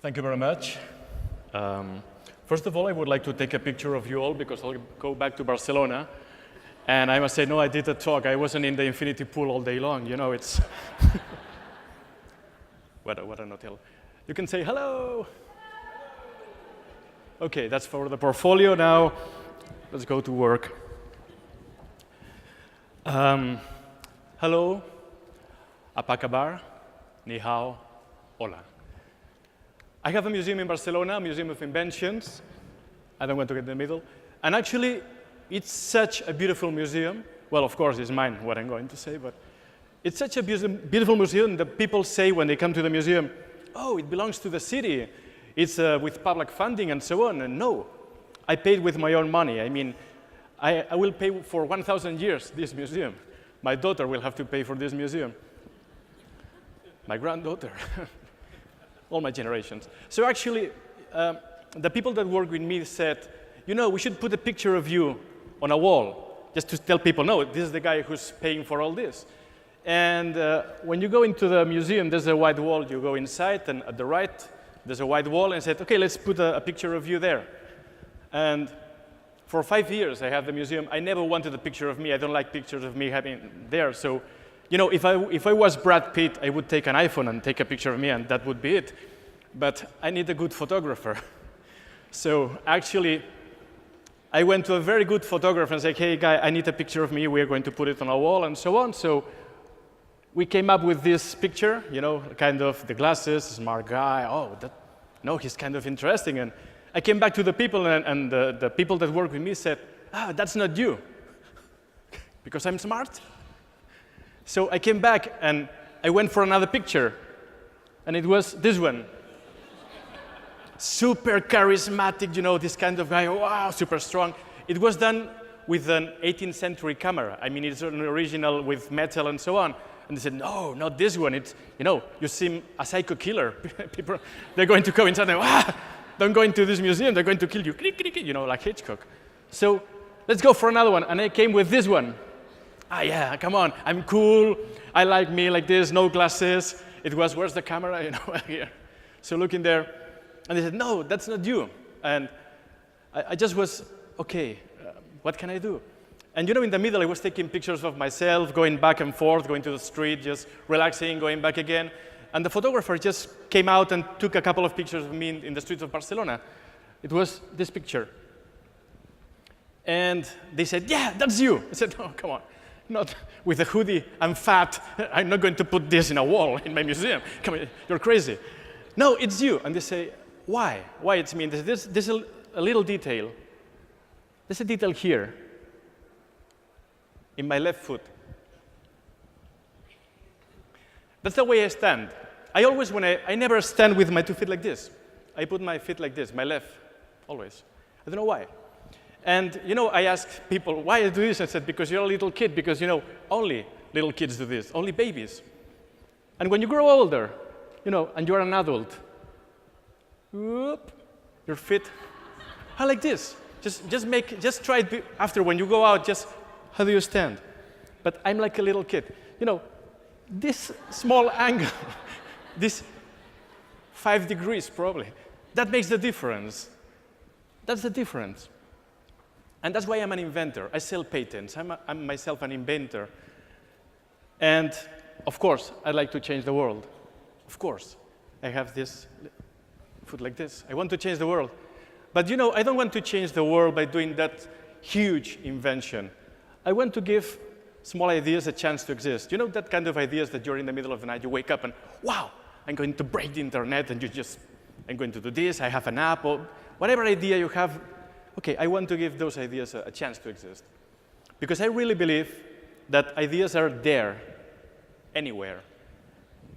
Thank you very much. First of all, I would like to take a picture of you all because I'll go back to Barcelona. And I must say, no, I did a talk. I wasn't in the infinity pool all day long. You know, it's... what an hotel. You can say hello. OK, that's for the portfolio. Now, let's go to work. Hello, apa kabar, ni hao, hola. I have a museum in Barcelona, a museum of inventions. I don't want to get in the middle. And actually, it's such a beautiful museum. Well, of course, it's mine, what I'm going to say, but it's such a beautiful museum that people say when they come to the museum, oh, it belongs to the city. It's with public funding and so on. And no, I paid with my own money. I mean, I will pay for 1,000 years this museum. My daughter will have to pay for this museum. My granddaughter. All my generations. So actually, the people that work with me said, you know, we should put a picture of you on a wall, just to tell people, no, this is the guy who's paying for all this. And when you go into the museum, there's a white wall. You go inside, and at the right, there's a white wall, and I said, OK, let's put a picture of you there. And for 5 years, I have the museum. I never wanted a picture of me. I don't like pictures of me having there. So, you know, if I was Brad Pitt, I would take an iPhone and take a picture of me, and that would be it. But I need a good photographer. So actually, I went to a very good photographer and said, hey, guy, I need a picture of me. We're going to put it on a wall, and so on. So we came up with this picture, you know, kind of the glasses, smart guy. Oh, no, he's kind of interesting. And I came back to the people, and the people that work with me said, that's not you, because I'm smart. So I came back, and I went for another picture, and it was this one. Super charismatic, you know, this kind of guy, wow, super strong. It was done with an 18th century camera. I mean, it's an original with metal and so on. And they said, no, not this one. It's, you know, you seem a psycho killer. People, they're going to go inside and, don't go into this museum, they're going to kill you, you know, like Hitchcock. So let's go for another one. And I came with this one. Yeah, come on, I'm cool. I like me like this, no glasses. It was, where's the camera? You know, here. So look in there. And they said, no, that's not you. And I just was, OK, what can I do? And you know, in the middle, I was taking pictures of myself, going back and forth, going to the street, just relaxing, going back again. And the photographer just came out and took a couple of pictures of me in the streets of Barcelona. It was this picture. And they said, yeah, that's you. I said, no, come on. Not with a hoodie, I'm fat. I'm not going to put this in a wall in my museum. Come on, you're crazy. No, it's you. And they say, why? Why it's me? There's a little detail. There's a detail here in my left foot. That's the way I stand. I always, I never stand with my 2 feet like this. I put my feet like this, my left, always. I don't know why. And, you know, I ask people, why I do this? I said, because you're a little kid, because, you know, only little kids do this, only babies. And when you grow older, you know, and you're an adult, whoop, your feet are like this. Just try it after when you go out, just, how do you stand? But I'm like a little kid. You know, this small angle, this 5 degrees probably, that makes the difference. That's the difference. And that's why I'm an inventor. I sell patents. I'm myself an inventor. And of course, I'd like to change the world. Of course. I have this foot like this. I want to change the world. But you know, I don't want to change the world by doing that huge invention. I want to give small ideas a chance to exist. You know that kind of ideas that you're in the middle of the night, you wake up and, wow, I'm going to break the internet, and I'm going to do this, I have an app, or whatever idea you have. OK, I want to give those ideas a chance to exist. Because I really believe that ideas are there, anywhere.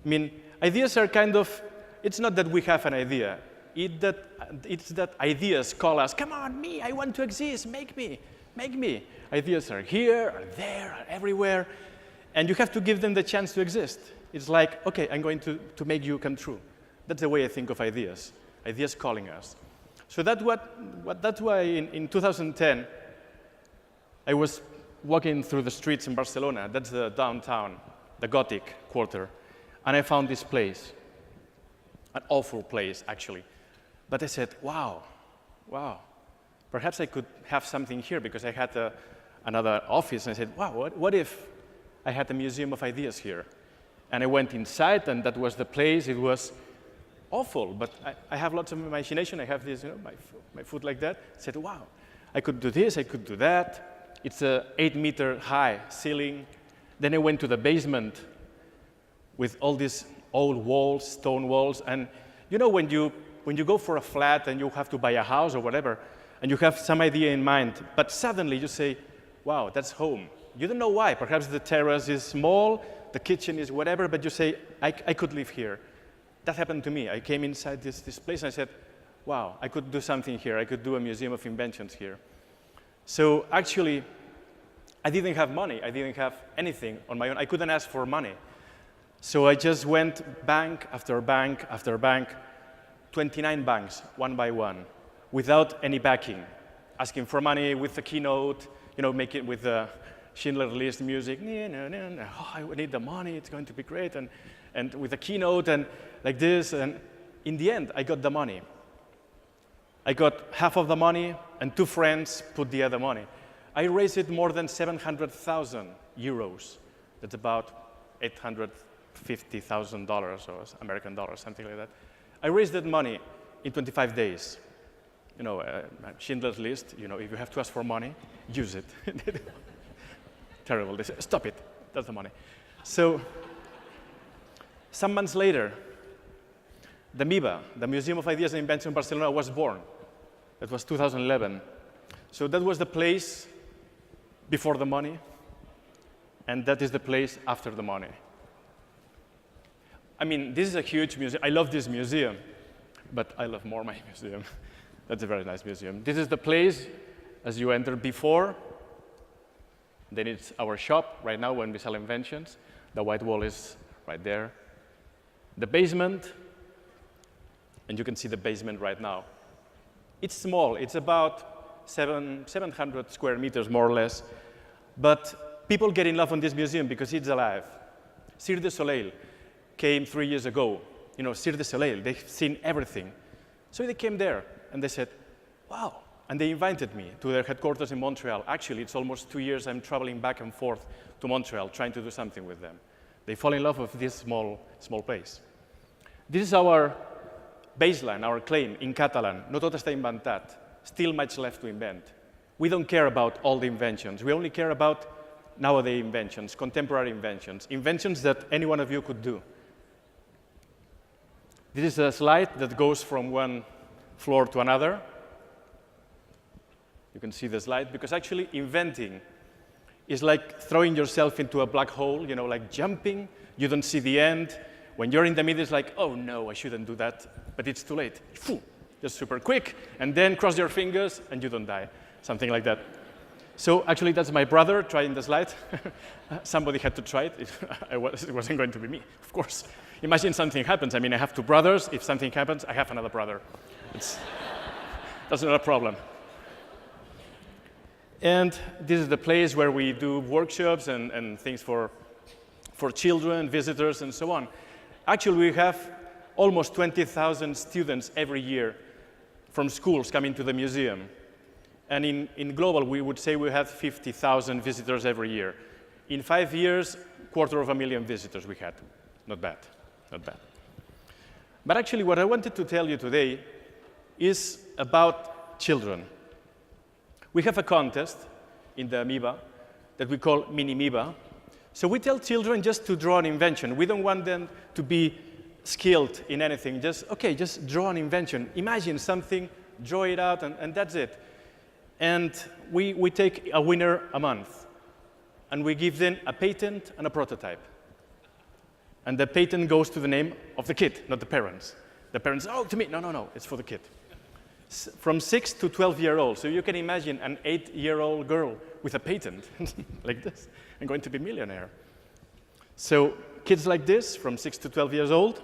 I mean, ideas are kind of, it's not that we have an idea. It's that ideas call us, come on, me, I want to exist, make me, make me. Ideas are here, are there, are everywhere. And you have to give them the chance to exist. It's like, OK, I'm going to make you come true. That's the way I think of ideas, ideas calling us. So that's why in 2010, I was walking through the streets in Barcelona. That's the downtown, the Gothic quarter. And I found this place. an awful place, actually. But I said, wow, perhaps I could have something here, because I had another office, and I said, wow, what if I had a museum of ideas here? And I went inside, and that was the place. It was awful, but I have lots of imagination. I have this, my foot like that. I said, wow, I could do this, I could do that. It's a 8-meter high ceiling. Then I went to the basement with all these old walls, stone walls. And when you go for a flat and you have to buy a house or whatever, and you have some idea in mind, but suddenly you say, wow, that's home. You don't know why. Perhaps the terrace is small, the kitchen is whatever, but you say, I could live here. That happened to me. I came inside this place and I said, wow, I could do something here. I could do a museum of inventions here. So actually, I didn't have money. I didn't have anything on my own. I couldn't ask for money. So I just went bank after bank after bank, 29 banks, one by one, without any backing, asking for money with the keynote, make it with the Schindler's List music. Oh, I need the money. It's going to be great. And with the keynote and like this. And in the end, I got the money. I got half of the money, and 2 friends put the other money. I raised more than 700,000 euros. That's about $850,000 or American dollars, something like that. I raised that money in 25 days. Schindler's List, if you have to ask for money, use it. Terrible. They say, stop it. That's the money. So some months later, the MIBA, the Museum of Ideas and Inventions in Barcelona, was born. That was 2011. So that was the place before the money, and that is the place after the money. I mean, this is a huge museum. I love this museum, but I love more my museum. That's a very nice museum. This is the place as you enter before. Then it's our shop right now when we sell inventions. The white wall is right there. The basement, and you can see the basement right now. It's small. It's about 700 square meters, more or less. But people get in love on this museum because it's alive. Cirque du Soleil came 3 years ago. Cirque du Soleil, they've seen everything. So they came there, and they said, wow. And they invited me to their headquarters in Montreal. Actually, it's almost 2 years I'm traveling back and forth to Montreal, trying to do something with them. They fall in love with this small place. This is our baseline, our claim in Catalan. No tot està inventat. Still much left to invent. We don't care about all the inventions. We only care about nowadays inventions, contemporary inventions, inventions that any one of you could do. This is a slide that goes from one floor to another. You can see the slide, because actually inventing is like throwing yourself into a black hole, like jumping. You don't see the end. When you're in the middle, it's like, oh no, I shouldn't do that, but it's too late. Just super quick, and then cross your fingers, and you don't die, something like that. So actually, that's my brother trying the slide. Somebody had to try it. It wasn't going to be me, of course. Imagine something happens. I mean, I have 2 brothers. If something happens, I have another brother. That's not a problem. And this is the place where we do workshops and things for children, visitors, and so on. Actually, we have almost 20,000 students every year from schools coming to the museum. And in global, we would say we have 50,000 visitors every year. In 5 years, 250,000 visitors we had. Not bad, not bad. But actually, what I wanted to tell you today is about children. We have a contest in the MIBA that we call Mini MIBA. So we tell children just to draw an invention. We don't want them to be skilled in anything. Just draw an invention. Imagine something, draw it out, and that's it. And we take a winner a month. And we give them a patent and a prototype. And the patent goes to the name of the kid, not the parents. The parents, oh, to me. No, it's for the kid. From 6 to 12-year-old. So you can imagine an 8-year-old girl with a patent like this and going to be a millionaire. So kids like this, from 6 to 12 years old.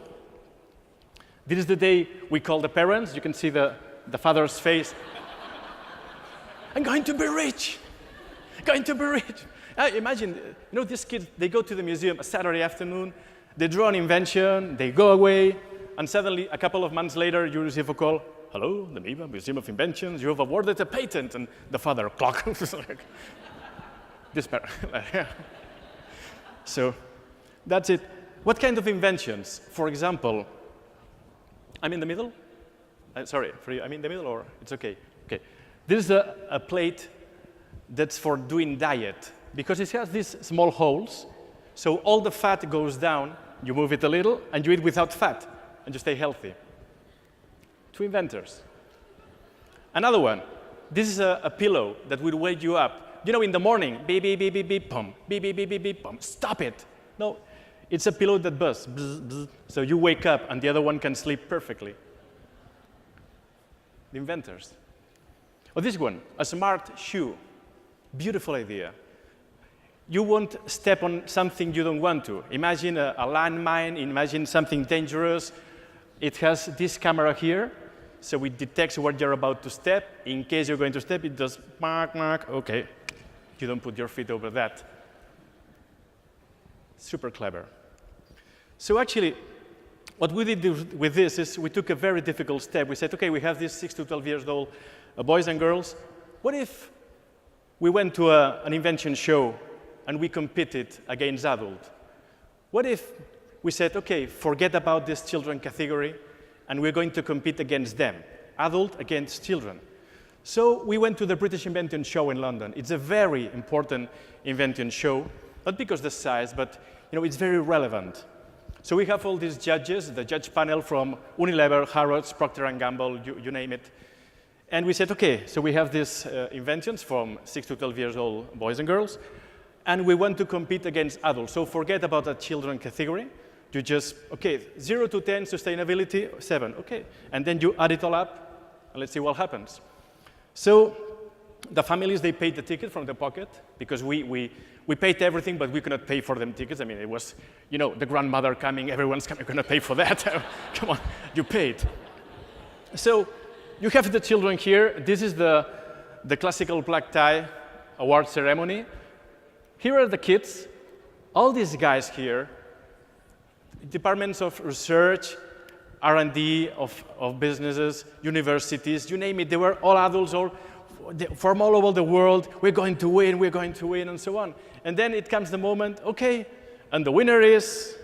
This is the day we call the parents. You can see the father's face. I'm going to be rich. Going to be rich. Imagine, these kids, they go to the museum a Saturday afternoon. They draw an invention. They go away. and suddenly, a couple of months later, you receive a call. Hello, the MIBA, Museum of Inventions, you have awarded a patent. And the father, clock. Despair. So that's it. What kind of inventions? For example, I'm in the middle? Sorry, I'm in the middle, or it's okay? Okay. This is a plate that's for doing diet, because it has these small holes, so all the fat goes down, you move it a little, and you eat without fat, and you stay healthy. Two inventors. Another one, this is a pillow that will wake you up. You know, in the morning, beep, beep, beep, beep, beep, pum, beep, beep, beep, beep, beep, pum. Stop it. No, it's a pillow that buzz, bzz, bzz, so you wake up, and the other one can sleep perfectly. The inventors. Or this one, a smart shoe. Beautiful idea. You won't step on something you don't want to. Imagine a landmine, imagine something dangerous. It has this camera here, so it detects where you're about to step. In case you're going to step, it does mark, mark, okay. You don't put your feet over that. Super clever. So actually, what we did with this is we took a very difficult step. We said, okay, we have these 6 to 12 years old boys and girls. What if we went to an invention show and we competed against adults? What if we said, okay, forget about this children category, and we're going to compete against them, adult against children? So we went to the British Invention Show in London. It's a very important invention show, not because of the size, but it's very relevant. So we have all these judges, the judge panel from Unilever, Harrods, Procter & Gamble, you name it. And we said, okay, so we have these inventions from 6 to 12 years old boys and girls, and we want to compete against adults. So forget about the children category. You just, okay, 0 to 10, sustainability, 7, okay. And then you add it all up, and let's see what happens. So the families, they paid the ticket from the pocket, because we paid everything, but we could not pay for them tickets. I mean, it was, the grandmother coming, everyone's coming, going to pay for that. Come on, you paid. So you have the children here. This is the classical black tie award ceremony. Here are the kids. All these guys here, departments of research, R&D of businesses, universities, you name it, they were all adults, from all over the world. We're going to win, and so on. And then it comes the moment, okay, and the winner is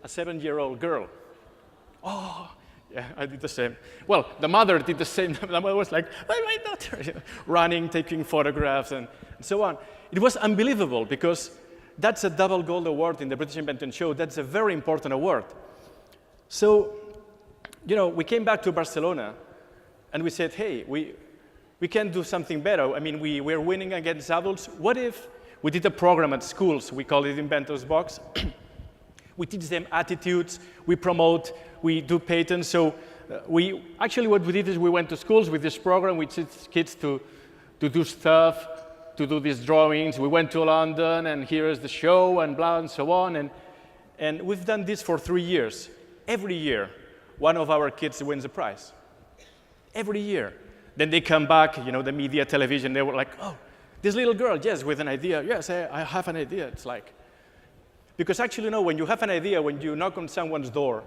a 7-year-old girl. Oh, yeah, I did the same. Well, the mother did the same. The mother was like, my daughter, running, taking photographs, and so on. It was unbelievable, because that's a double gold award in the British Invention Show. That's a very important award. So, we came back to Barcelona, and we said, hey, we can do something better. I mean, we're winning against adults. What if we did a program at schools? We call it Inventors Box. We teach them attitudes, we promote, we do patents. So actually what we did is we went to schools with this program. We teach kids to do stuff, to do these drawings. We went to London, and here is the show, and blah, and so on. And we've done this for 3 years. Every year, one of our kids wins a prize. Every year. Then they come back, the media, television, they were like, oh, this little girl, yes, with an idea. Yes, I have an idea. It's like, because actually, when you have an idea, when you knock on someone's door,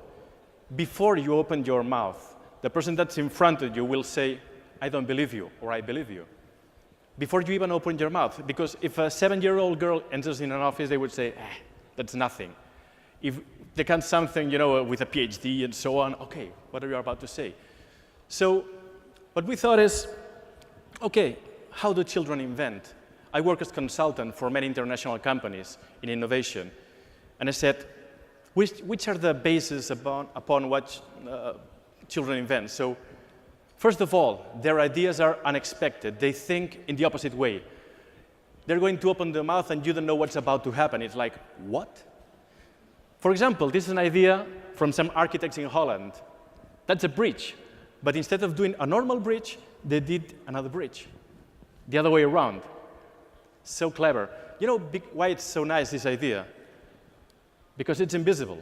before you open your mouth, the person that's in front of you will say, I don't believe you, or I believe you. Before you even open your mouth. Because if a 7-year-old girl enters in an office, they would say, that's nothing. If they can something, with a PhD and so on, okay, what are you about to say? So what we thought is, okay, how do children invent? I work as consultant for many international companies in innovation. And I said, which are the bases upon what children invent? So first of all, their ideas are unexpected. They think in the opposite way. They're going to open their mouth and you don't know what's about to happen. It's like, what? For example, this is an idea from some architects in Holland. That's a bridge. But instead of doing a normal bridge, they did another bridge. The other way around. So clever. Why it's so nice, this idea? Because it's invisible.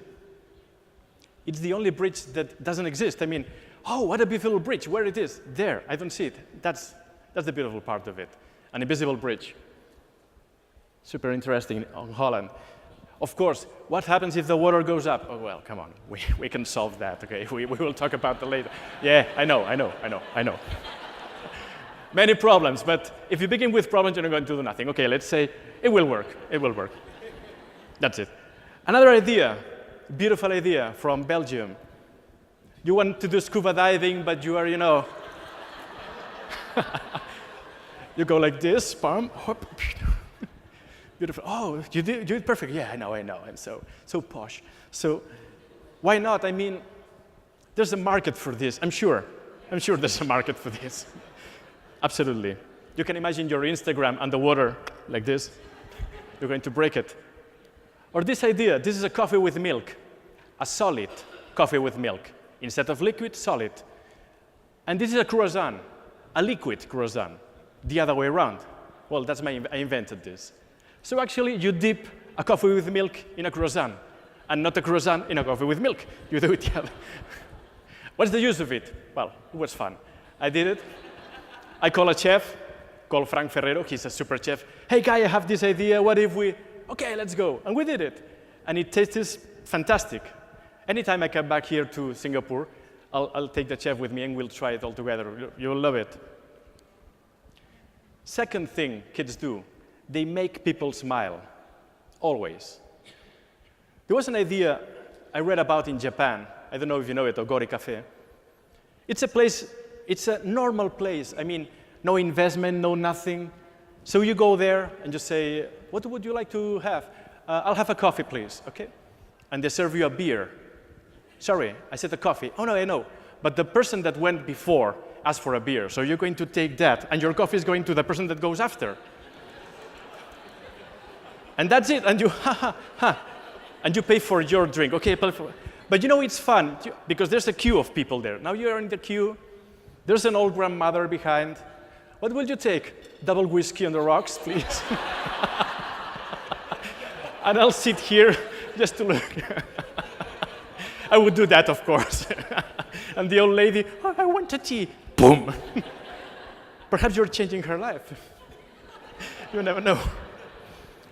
It's the only bridge that doesn't exist. I mean, oh, what a beautiful bridge. Where it is? There. I don't see it. That's the beautiful part of it. An invisible bridge. Super interesting on Holland. Of course, what happens if the water goes up? Oh, well, come on, we can solve that, okay? We will talk about that later. Yeah, I know. Many problems, but if you begin with problems, you're not going to do nothing. Okay, let's say it will work. That's it. Another idea, beautiful idea from Belgium. You want to do scuba diving, but you are, you go like this, palm, hop, beautiful. Oh, you did it perfect. Yeah, I know. I'm so posh. So why not? I mean, there's a market for this. I'm sure there's a market for this. Absolutely. You can imagine your Instagram underwater like this. You're going to break it. Or this idea, this is a coffee with milk, a solid coffee with milk. Instead of liquid, solid. And this is a croissant, a liquid croissant, the other way around. Well, I invented this. So actually, you dip a coffee with milk in a croissant, and not a croissant in a coffee with milk. You do it the other. What's the use of it? Well, it was fun. I did it. I call a chef, called Frank Ferrero. He's a super chef. Hey, guy, I have this idea. What if we... Okay, let's go. And we did it. And it tastes fantastic. Anytime I come back here to Singapore, I'll take the chef with me and we'll try it all together. You'll love it. Second thing kids do, they make people smile, always. There was an idea I read about in Japan. I don't know if you know it, Ogori Cafe. It's a place, it's a normal place. I mean, no investment, no nothing. So you go there and just say, what would you like to have? I'll have a coffee, please, okay? And they serve you a beer. Sorry, I said a coffee. Oh, no, I know. But the person that went before asked for a beer. So you're going to take that, and your coffee is going to the person that goes after. And that's it. And you, and you pay for your drink. Okay, but you know it's fun, because there's a queue of people there. Now you're in the queue. There's an old grandmother behind. What will you take? Double whiskey on the rocks, please. And I'll sit here just to look. I would do that, of course. And the old lady, oh, I want a tea. Boom. Perhaps you're changing her life. You never know.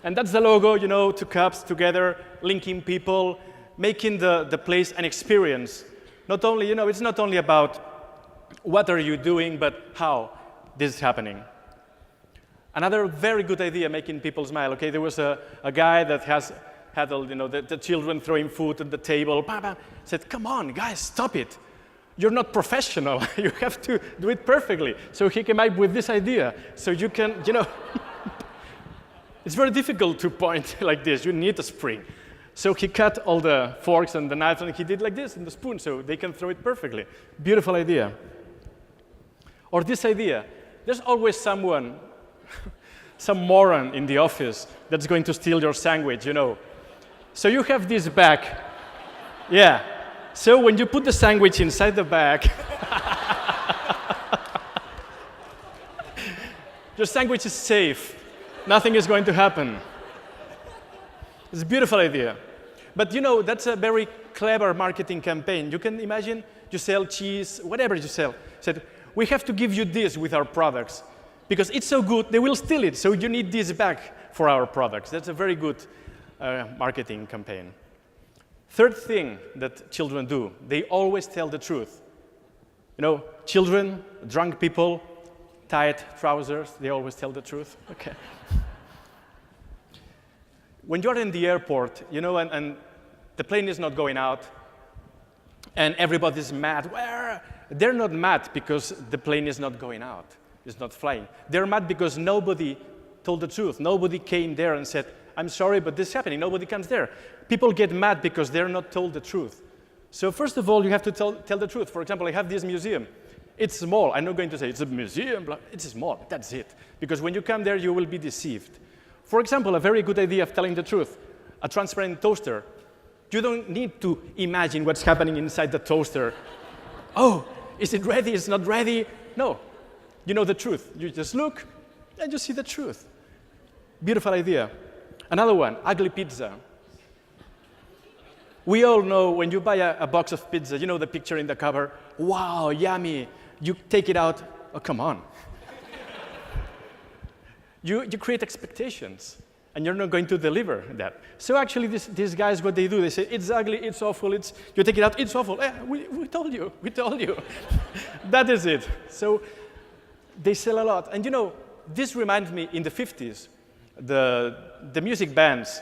And that's the logo, you know, two cups together, linking people, making the place an experience. Not only, you know, it's not only about what are you doing, but how this is happening. Another very good idea, making people smile. Okay, there was a guy that had you know, the children throwing food at the table. Said, come on, guys, stop it. You're not professional. You have to do it perfectly. So he came up with this idea. So you can, you know, it's very difficult to point like this. You need a spring. So he cut all the forks and the knives, and he did like this in the spoon, so they can throw it perfectly. Beautiful idea. Or this idea. There's always someone, some moron in the office that's going to steal your sandwich, you know. So you have this bag. Yeah. So when you put the sandwich inside the bag, your sandwich is safe. Nothing is going to happen. It's a beautiful idea. But you know, that's a very clever marketing campaign. You can imagine you sell cheese, whatever you sell. Said, we have to give you this with our products. Because it's so good, they will steal it. So you need this back for our products. That's a very good marketing campaign. Third thing that children do, they always tell the truth. You know, children, drunk people, tight trousers, they always tell the truth. Okay. When you're in the airport, you know, and the plane is not going out, and everybody's mad, they're not mad because the plane is not going out, it's not flying. They're mad because nobody told the truth. Nobody came there and said, I'm sorry, but this is happening. Nobody comes there. People get mad because they're not told the truth. So first of all, you have to tell the truth. For example, I have this museum. It's small. I'm not going to say it's a museum. It's small. That's it. Because when you come there, you will be deceived. For example, a very good idea of telling the truth, a transparent toaster. You don't need to imagine what's happening inside the toaster. Oh, is it ready? It's not ready? No. You know the truth. You just look and you see the truth. Beautiful idea. Another one, ugly pizza. We all know when you buy a box of pizza, you know the picture in the cover, wow, yummy. You take it out, oh, come on. You create expectations. and you're not going to deliver that. So actually, these guys, what they do, they say, it's ugly, it's awful, you take it out, it's awful. We told you. That is it. So they sell a lot. And you know, this reminds me, in the 50s, the music bands,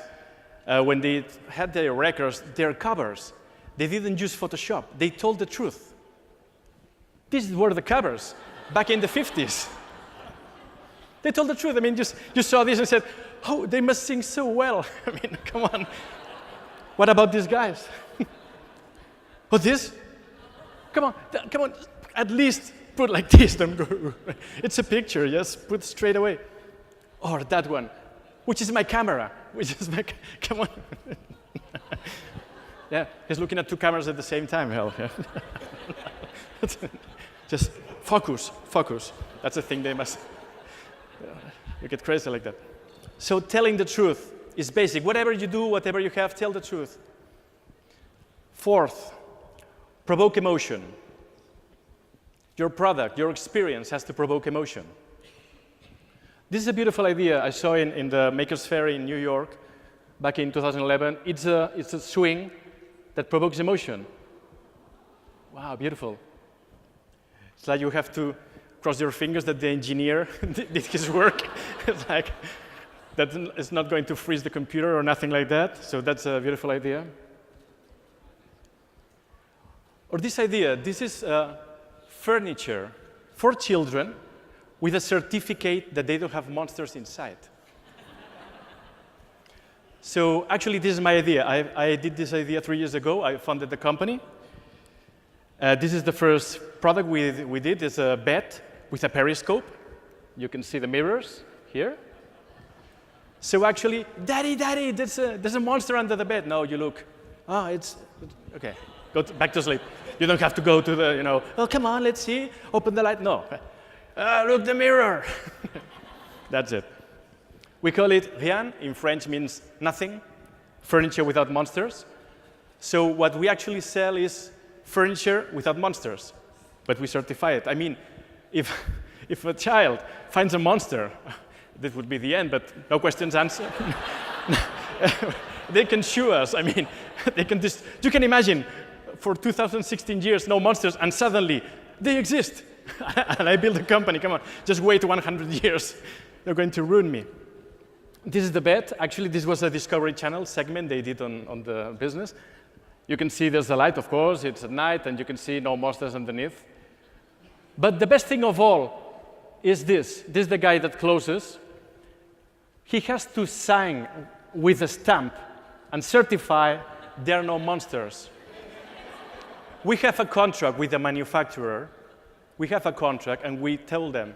when they had their records, their covers, they didn't use Photoshop. They told the truth. These were the covers back in the 50s. They told the truth. I mean, you saw this and said, oh, they must sing so well. I mean, come on. What about these guys? Oh, this? Come on, at least put like this. Don't go. It's a picture, yes, put straight away. Or that one, which is my camera. Come on. Yeah, he's looking at two cameras at the same time. Hell, yeah. Just focus. That's the thing they must. You get crazy like that. So telling the truth is basic. Whatever you do, whatever you have, tell the truth. Fourth, provoke emotion. Your product, your experience has to provoke emotion. This is a beautiful idea I saw in the Makers Faire in New York back in 2011. It's a swing that provokes emotion. Wow, beautiful. It's like you have to cross your fingers that the engineer did his work. It's like, that is not going to freeze the computer or nothing like that. So that's a beautiful idea. Or this idea, this is furniture for children with a certificate that they don't have monsters inside. So actually, this is my idea. I did this idea 3 years ago. I founded the company. This is the first product we did. It's a bed with a periscope. You can see the mirrors here. So actually, Daddy, there's a monster under the bed. No, you look. Oh, it's okay. Back to sleep. You don't have to go to the, oh, come on, let's see. Open the light. No. Look, the mirror. That's it. We call it rien. In French means nothing. Furniture without monsters. So what we actually sell is furniture without monsters. But we certify it. I mean, if a child finds a monster, this would be the end, but no questions answered. They can sue us. I mean, they can just, you can imagine, for 2016 years, no monsters, and suddenly they exist. And I built a company, come on, just wait 100 years. They're going to ruin me. This is the bed. Actually, this was a Discovery Channel segment they did on the business. You can see there's a light, of course, it's at night, and you can see no monsters underneath. But the best thing of all is this. This is the guy that closes. He has to sign with a stamp and certify there are no monsters. We have a contract with the manufacturer. We have a contract, and we tell them,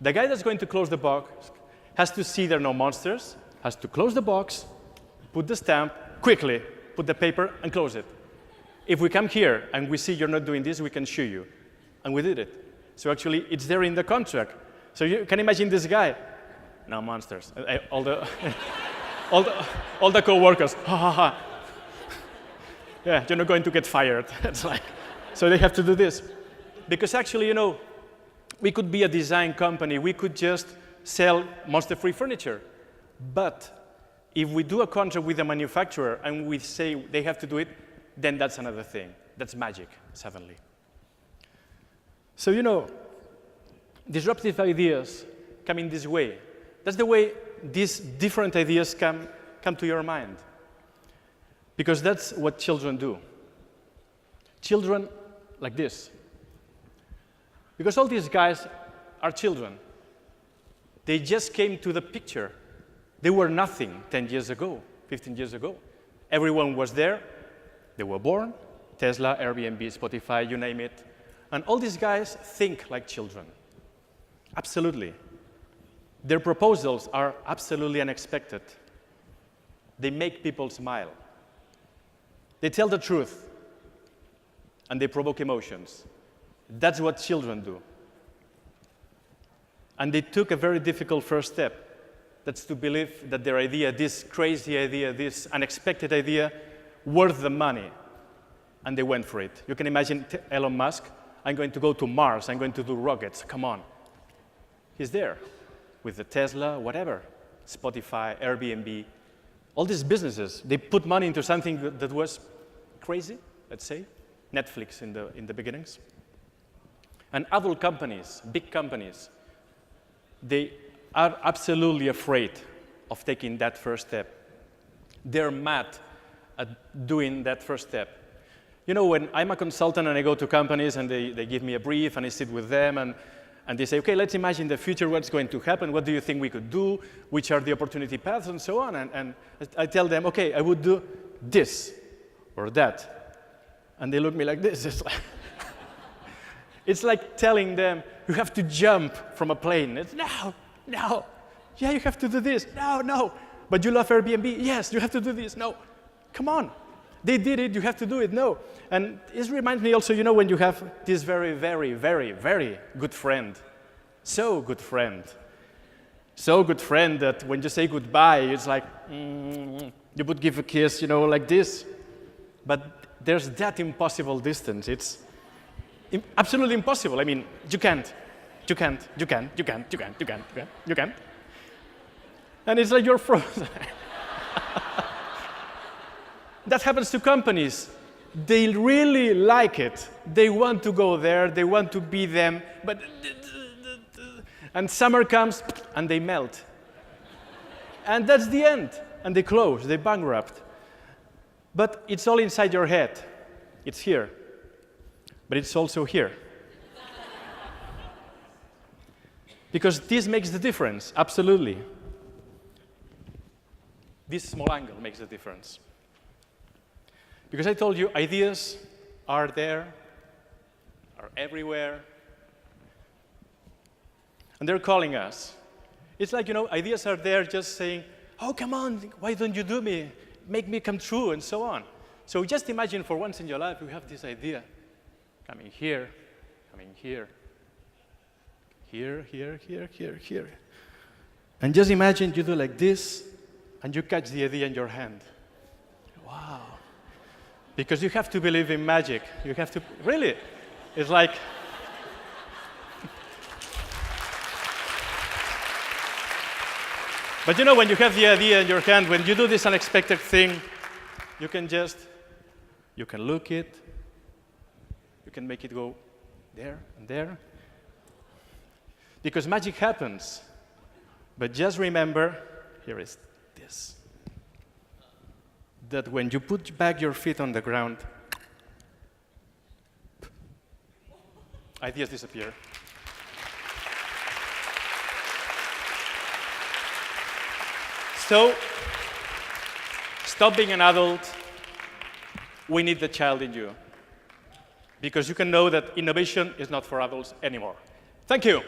the guy that's going to close the box has to see there are no monsters, has to close the box, put the stamp, quickly, put the paper, and close it. If we come here and we see you're not doing this, we can sue you. And we did it. So actually, it's there in the contract. So you can imagine this guy. No monsters. All the co-workers. Ha ha ha. Yeah, you're not going to get fired. It's like, so they have to do this. Because actually, we could be a design company. We could just sell monster-free furniture. But if we do a contract with the manufacturer and we say they have to do it, then that's another thing. That's magic, suddenly. So, disruptive ideas come in this way. That's the way these different ideas come to your mind. Because that's what children do. Children like this. Because all these guys are children. They just came to the picture. They were nothing 10 years ago, 15 years ago. Everyone was there. They were born. Tesla, Airbnb, Spotify, you name it. And all these guys think like children. Absolutely. Their proposals are absolutely unexpected. They make people smile. They tell the truth. And they provoke emotions. That's what children do. And they took a very difficult first step. That's to believe that their idea, this crazy idea, this unexpected idea, worth the money. And they went for it. You can imagine Elon Musk, I'm going to go to Mars, I'm going to do rockets, come on. He's there with the Tesla, whatever. Spotify, Airbnb, all these businesses, they put money into something that was crazy, let's say, Netflix in the beginnings. And adult companies, big companies, they are absolutely afraid of taking that first step. They're mad at doing that first step. You know, when I'm a consultant and I go to companies and they give me a brief and I sit with them and they say, okay, let's imagine the future, what's going to happen, what do you think we could do, which are the opportunity paths and so on. And I tell them, okay, I would do this or that. And they look at me like this. It's like, it's like telling them, you have to jump from a plane. It's no. Yeah, you have to do this. No. But you love Airbnb. Yes, you have to do this. No. Come on. They did it. You have to do it. No. And this reminds me also, you know, when you have this very, very, very, very good friend. So good friend that when you say goodbye, it's like, you would give a kiss, you know, like this. But there's that impossible distance. It's absolutely impossible. I mean, you can't. And it's like you're frozen. That happens to companies. They really like it. They want to go there. They want to be them. But and summer comes and they melt. And that's the end. And they close. They bankrupt. But it's all inside your head. It's here. But it's also here. Because this makes the difference, absolutely. This small angle makes the difference. Because I told you, ideas are there, are everywhere, and they're calling us. It's like, you know, ideas are there just saying, oh, come on, why don't you do me? Make me come true, and so on. So just imagine for once in your life, you have this idea coming here, here. And just imagine you do like this, and you catch the idea in your hand. Wow. Because you have to believe in magic. You have to, really. It's like, but you know, when you have the idea in your hand, when you do this unexpected thing, you can look it, you can make it go there and there. Because magic happens. But just remember, here is this. That when you put back your feet on the ground, ideas disappear. So, stop being an adult. We need the child in you. Because you can know that innovation is not for adults anymore. Thank you.